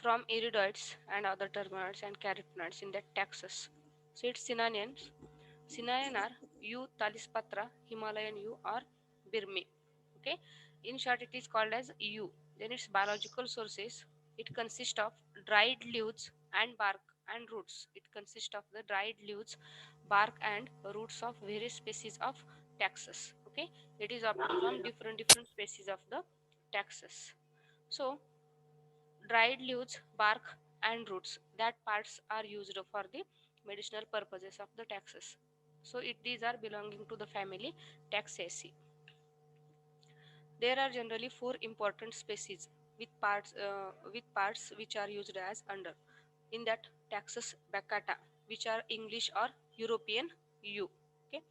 from iridoids and other terminoids and carotenoids in the taxus. So its synonyms are U. thalispatra, Himalayan U, or Birmi. Okay, in short, it is called as U. Then its biological sources. It consists of dried leaves and bark and roots. It consists of the dried leaves, bark, and roots of various species of taxus. Okay, it is obtained from different species of the taxus. So dried leaves, bark, and roots, that parts are used for the medicinal purposes of the taxus. So these are belonging to the family Taxaceae. There are generally four important species with parts which are used as under. In that, Taxus baccata, which are English or European U. Okay,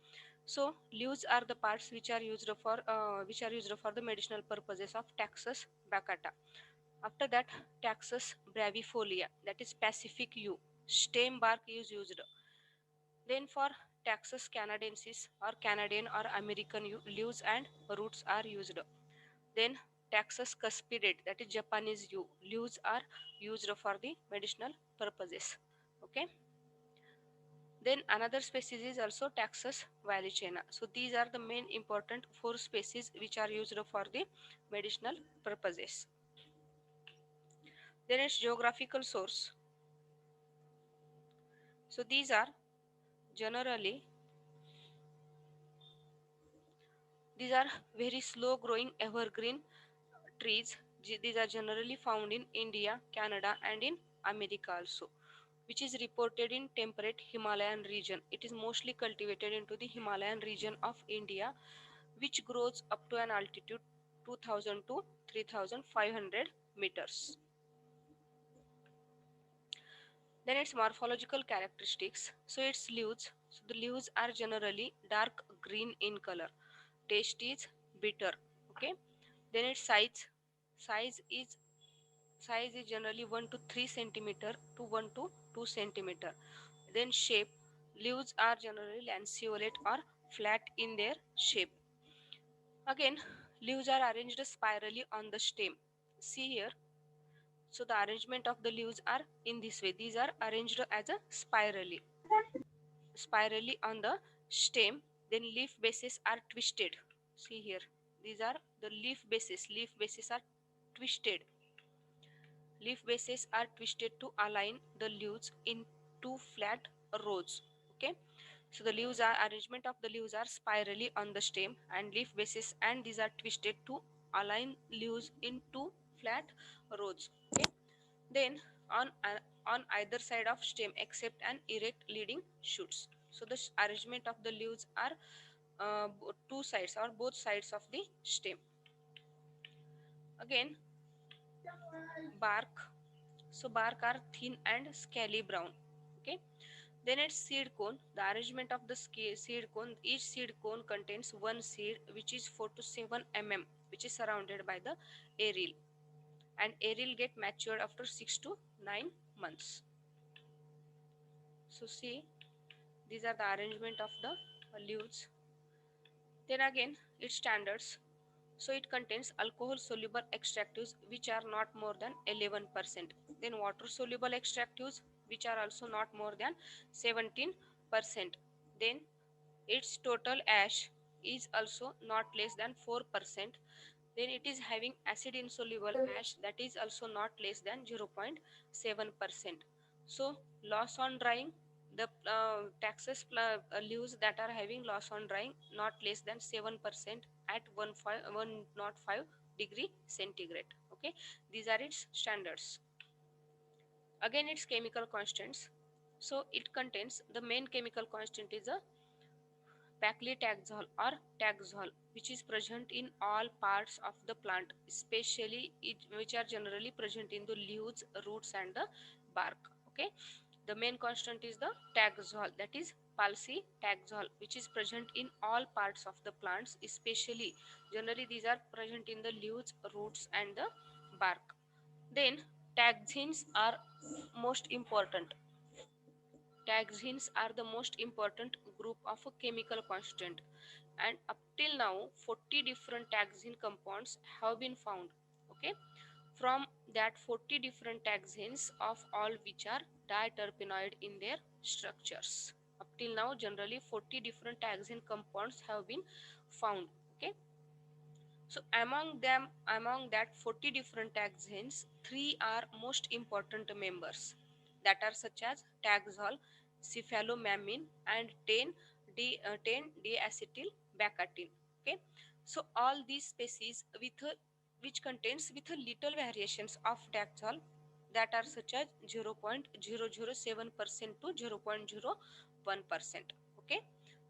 so leaves are the parts which are used for the medicinal purposes of Taxus baccata. After that, Taxus brevifolia, that is Pacific U. Stem bark is used. Then for Taxus canadensis or Canadian or American leaves and roots are used. Then Taxus cuspidate, that is Japanese yew, leaves are used for the medicinal purposes. Okay. Then another species is also Taxus valicena. So these are the main important four species which are used for the medicinal purposes. Then its geographical source. So generally these are very slow growing evergreen trees. These are generally found in India, Canada, and in America also, which is reported in temperate Himalayan region. It is mostly cultivated into the Himalayan region of India, which grows up to an altitude 2000 to 3500 meters. Then its morphological characteristics. So its leaves. So the leaves are generally dark green in color. Taste is bitter. Okay. Then its Size is size is generally 1 to 3 centimeter to 1 to 2 centimeter. Then shape. Leaves are generally lanceolate or flat in their shape. Again, leaves are arranged spirally on the stem. See here. So the arrangement of the leaves are in this way. These are arranged as a spirally on the stem. Then leaf bases are twisted. See here. These are the leaf bases. Leaf bases are twisted. Leaf bases are twisted to align the leaves in two flat rows. Okay. So the leaves are arrangement of the leaves are spirally on the stem and leaf bases, and these are twisted to align leaves in two flat rows. Okay. Then on either side of stem except an erect leading shoots. So the arrangement of the leaves are two sides or both sides of the stem. Again, bark. So bark are thin and scaly brown. Okay. Then its seed cone. The arrangement of the seed cone. Each seed cone contains one seed which is 4 to 7 mm, which is surrounded by the aril. And aril get matured after 6 to 9 months. So see, these are the arrangement of the leaves. Then again, its standards. So it contains alcohol soluble extractives which are not more than 11%. Then water soluble extractives which are also not more than 17%. Then its total ash is also not less than 4%. Then it is having acid insoluble ash that is also not less than 0.7%. So loss on drying, the taxus leaves that are having loss on drying not less than 7% at 105 degree centigrade. Okay, these are its standards. Again, its chemical constants. So it contains the main chemical constant is a paclitaxel or taxol, which is present in all parts of the plant, especially which are generally present in the leaves, roots, and the bark. Okay, the main constant is the taxol, that is palsitaxol, which is present in all parts of the plants, especially generally these are present in the leaves, roots, and the bark. Then taxines are most important. Taxines are the most important group of a chemical constant, and up till now 40 different taxine compounds have been found. Okay, from that 40 different taxanes of all which are diterpenoid in their structures. Up till now, generally 40 different taxane compounds have been found. Okay. So among that 40 different taxanes, three are most important members that are such as taxol, cephalomamin, and 10-diacetyl baccatin. Okay, so all these species which contains with a little variations of taxol that are such as 0.007% to 0.01%. Okay,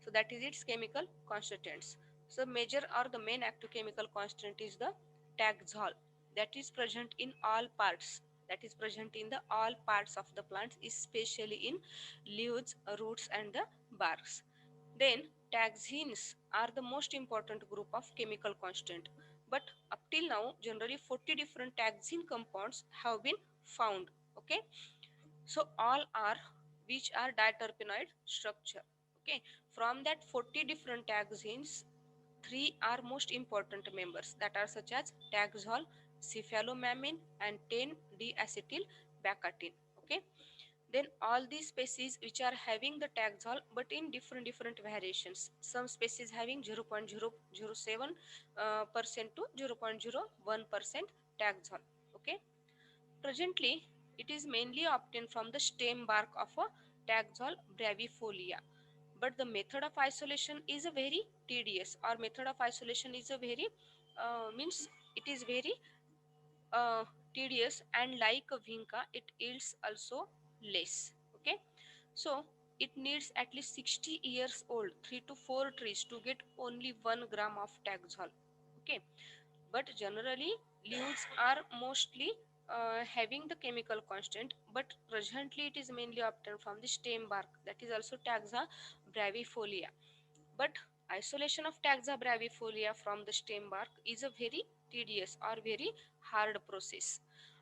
so that is its chemical constituents. So major or the main active chemical constant is the taxol that is present in all parts. That is present in the all parts of the plants, especially in leaves, roots, and the barks. Then taxanes are the most important group of chemical constant. But up till now, generally 40 different taxane compounds have been found. Okay, so all are which are diterpenoid structure. Okay, from that 40 different taxanes, three are most important members that are such as taxol, cephalomamin, and 10-diacetyl baccatin. Okay, then all these species which are having the taxol but in different variations. Some species having 0.007 percent to 0.01% taxol. Okay, presently it is mainly obtained from the stem bark of a taxol brevifolia, but the method of isolation is a very tedious, or method of isolation is a very means it is very uh, tedious, and like a vinca it yields also less. Okay, so it needs at least 60 years old 3 to 4 trees to get only 1 gram of taxol. Okay, but generally leaves are mostly having the chemical constant, but presently it is mainly obtained from the stem bark, that is also taxa brevifolia. But isolation of taxa brevifolia from the stem bark is a very tedious or very hard process,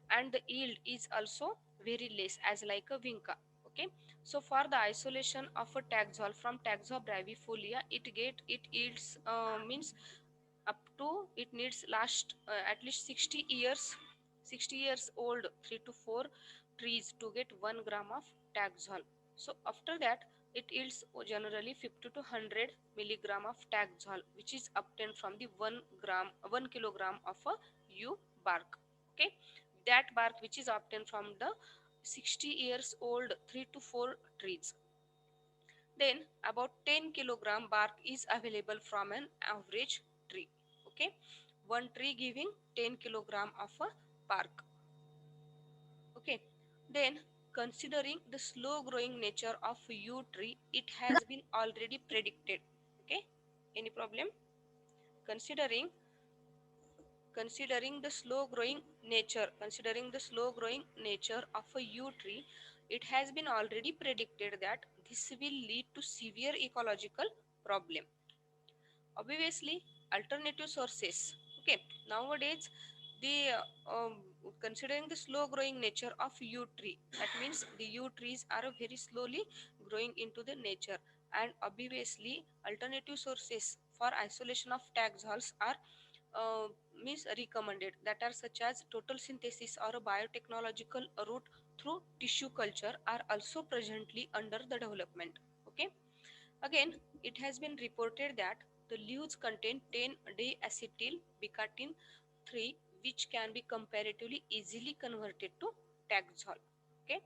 and the yield is also very less as like a vinca. Okay, so for the isolation of a taxol from taxa brevifolia, it yields means up to it needs last at least 60 years, 60 years old 3 to 4 trees to get 1 gram of taxol. So after that it yields generally 50 to 100 milligram of taxol, which is obtained from the 1 kilogram of a u bark. Okay, that bark which is obtained from the 60 years old 3 to 4 trees. Then about 10 kilogram bark is available from an average tree. Okay, one tree giving 10 kilogram of a bark. Okay, then considering the slow growing nature of yew tree, it has been already predicted. Okay, any problem? Considering considering the slow growing nature of a yew tree, it has been already predicted that this will lead to severe ecological problem. Obviously alternative sources. Okay, nowadays the um, considering the slow growing nature of yew tree, that means the yew trees are very slowly growing into the nature, and obviously alternative sources for isolation of taxols are uh, means recommended, that are such as total synthesis or a biotechnological route through tissue culture are also presently under the development. Okay, again it has been reported that the leaves contain 10-diacetyl bicatine 3, which can be comparatively easily converted to taxol. Okay,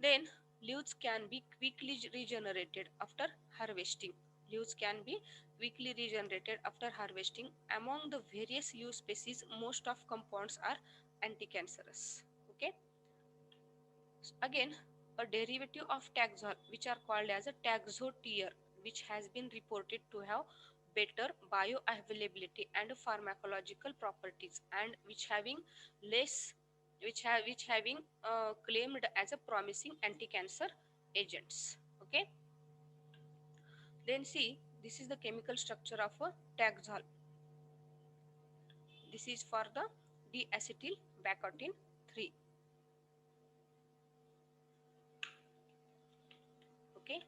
then leaves can be quickly regenerated after harvesting. Leaves can be quickly regenerated after harvesting. Among the various yew species, most of compounds are anticancerous. Okay. Again, a derivative of taxol, which are called as a taxotere, which has been reported to have better bioavailability and pharmacological properties, and which having less, which having claimed as a promising anti-cancer agents. Okay. Then see, this is the chemical structure of a taxol. This is for the diacetyl baccatin 3. Okay.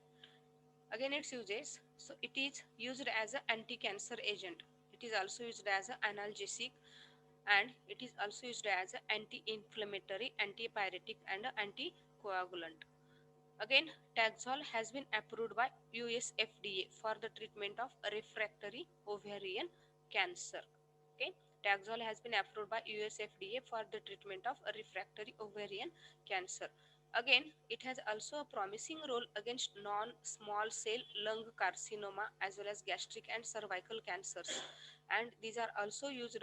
Again its uses. So it is used as an anti-cancer agent. It is also used as an analgesic, and it is also used as an anti-inflammatory, antipyretic, and anticoagulant. Again, Taxol has been approved by US FDA for the treatment of refractory ovarian cancer. Okay, Taxol has been approved by US FDA for the treatment of refractory ovarian cancer. Again, it has also a promising role against non-small cell lung carcinoma as well as gastric and cervical cancers, and these are also used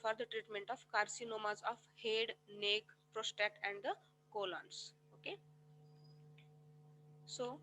for the treatment of carcinomas of head, neck, prostate, and the colons. Okay, so